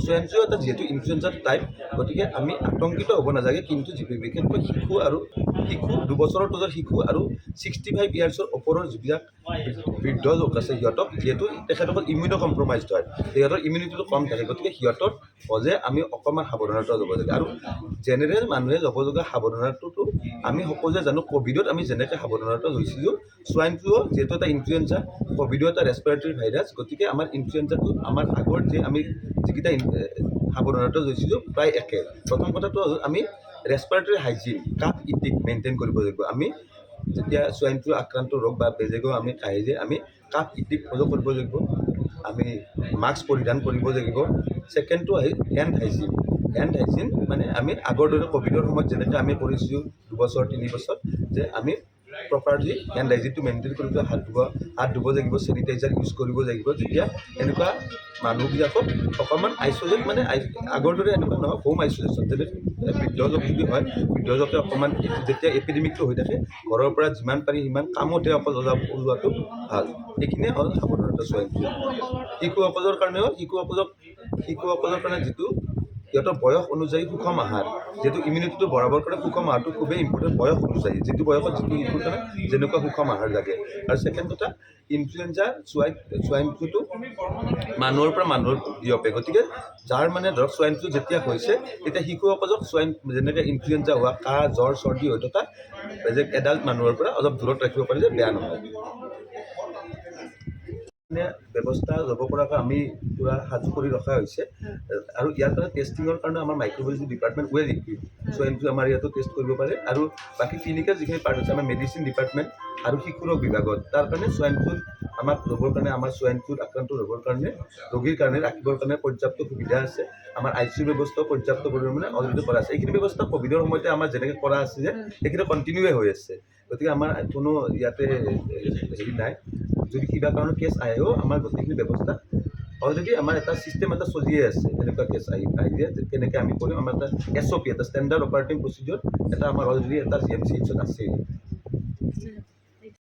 Swine flu এটা যিহেতু ইনফ্লুৱেঞ্জাৰ type, গতিকে আমি আতংকিত হ'ব নালাগে। কিন্তু বিশেষকৈ শিশু 2 বছৰৰ তলৰ শিশু আৰু 65 ইয়াৰ্ছৰ ওপৰৰ যিবিলাক বৃদ্ধ লোক আছে, সিহঁতক যিহেতু তেখেতসকল ইমিউনো কম্প্ৰমাইজড হয়, সিহঁতৰ ইমিউনিটিটো কম থাকে, গতিকে সিহঁতৰ হ'লে আমি অকণমান সাৱধানতা ল'ব লাগে। আৰু জেনেৰেল মানুহে ল'ব লগা সাৱধানতাটো আমি সকলোৱে জানো। ক'ভিডত আমি যেনেকৈ সাৱধানতা লৈছিলোঁ, সোৱাইন ফ্লু যিহেতু এটা ইনফ্লুৱেঞ্জা, ক'ভিডো এটা ৰেছপিৰেটৰী ভাইৰাছ, গতিকে আমাৰ ইনফ্লুৱেঞ্জাটো আমাৰ আগৰ যে আমি যিকেইটা সাৱধানতা লৈছিলোঁ প্ৰায় একে। প্ৰথম কথাটো হ'ল আমি ৰেছপিৰেটৰী হাইজিন কাপ ইটিক মেইনটেইন কৰিব লাগিব। আমি যেতিয়া সোৱাইন ফ্লু আক্ৰান্ত ৰোগ বা বেলেগো আমি আহিলে আমি কাপ ইটিক ফ'ল' কৰিব লাগিব। আমি মাস্ক পৰিধান কৰিব লাগিব। ছেকেণ্ডটো আহিল হেণ্ড হাইজিন। হেণ্ড হাইজিন মানে আমি আগৰ দৰে ক'ভিডৰ সময়ত যেনেকৈ আমি কৰিছিলোঁ 2 বছৰ 3 বছৰ, যে আমি প্ৰপাৰলি হেণ্ড হাইজিনটো মেইনটেইন কৰিব, হাত ধুব লাগিব, চেনিটাইজাৰ ইউজ কৰিব লাগিব। যেতিয়া এনেকুৱা মানুহবিলাকক অকণমান আইচলেট, মানে আগৰ দৰে এনেকুৱা নহয়, হোম আইচলেশ্যন, যেনে বৃদ্ধ লোক যদি হয়, বৃদ্ধ লোকে অকণমান যেতিয়া এপিডেমিকটো হৈ থাকে, ঘৰৰ পৰা যিমান পাৰি সিমান কামতে অকল ওলোৱাটো ভাল। এইখিনিয়ে হ'ল সাৱধানতা সোৱাইন ফ্লু। শিশুসকলৰ কাৰণে যিটো সিহঁতৰ বয়স অনুযায়ী সুষম আহাৰ, যিহেতু ইমিউনিটিটো বঢ়াবৰ কাৰণে সুষম আহাৰটো খুবেই ইম্পৰ্টেণ্ট। বয়স অনুযায়ী যিটো বয়সত যিটো শিশুৰ কাৰণে যেনেকুৱা সুষম আহাৰ লাগে। আৰু ছেকেণ্ড কথা, ইনফ্লুৱেঞ্জা সোৱাইন ফ্লুটো মানুহৰ পৰা মানুহৰ বিয়পে, গতিকে যাৰ মানে ধৰক সোৱাইন ফ্লু যেতিয়া হৈছে, তেতিয়া শিশুসকলক যেনেকৈ ইনফ্লুৱেঞ্জা হোৱা, কাহ, জ্বৰ, চৰ্দি হৈ থকা বেলেগ এডাল্ট মানুহৰ পৰা অলপ দূৰত ৰাখিব পাৰে, যে বেয়া নহয়। ব্যৱস্থা ল'ব পৰাকৈ আমি পূৰা সাজু কৰি ৰখা হৈছে। আৰু ইয়াৰ কাৰণে টেষ্টিঙৰ কাৰণে আমাৰ microbiology department well equipped. Swine flu আমাৰ ইয়াতো টেষ্ট কৰিব পাৰে। আৰু বাকী ক্লিনিকেল যিখিনি পাৰ্ট আছে, আমাৰ মেডিচিন ডিপাৰ্টমেণ্ট আৰু শিশু ৰোগ বিভাগত, তাৰ কাৰণে সোৱাইন ফ্লু আমাক ল'বৰ কাৰণে, আমাৰ সোৱাইন ফ্লুত আক্ৰান্ত হ'বৰ কাৰণে ৰোগীৰ কাৰণে ৰাখিবৰ কাৰণে পৰ্যাপ্ত সুবিধা আছে। আমাৰ ICU ব্যৱস্থাও পৰ্যাপ্ত পৰিমাণে অলৰেডি কৰা আছে। এইখিনি ব্যৱস্থা ক'ভিডৰ সময়তে আমাৰ যেনেকৈ কৰা আছিলে, সেইখিনি কণ্টিনিউৱে হৈ আছে। গতিকে আমাৰ কোনো ইয়াতে হেৰি নাই। যদি কিবা কাৰণত কেছ আহেও, আমাৰ গোটেইখিনি ব্যৱস্থা অলৰেডি আমাৰ এটা ছিষ্টেম এটা চলিয়ে আছে। এনেকুৱা কেছ আহিলে কেনেকৈ আমি কৰিম, আমাৰ এটা SOP, এটা ষ্টেণ্ডাৰ্ড অপাৰেটিং প্ৰচিডিউৰ এটা আমাৰ অলৰেডি এটা GMCHত আছে।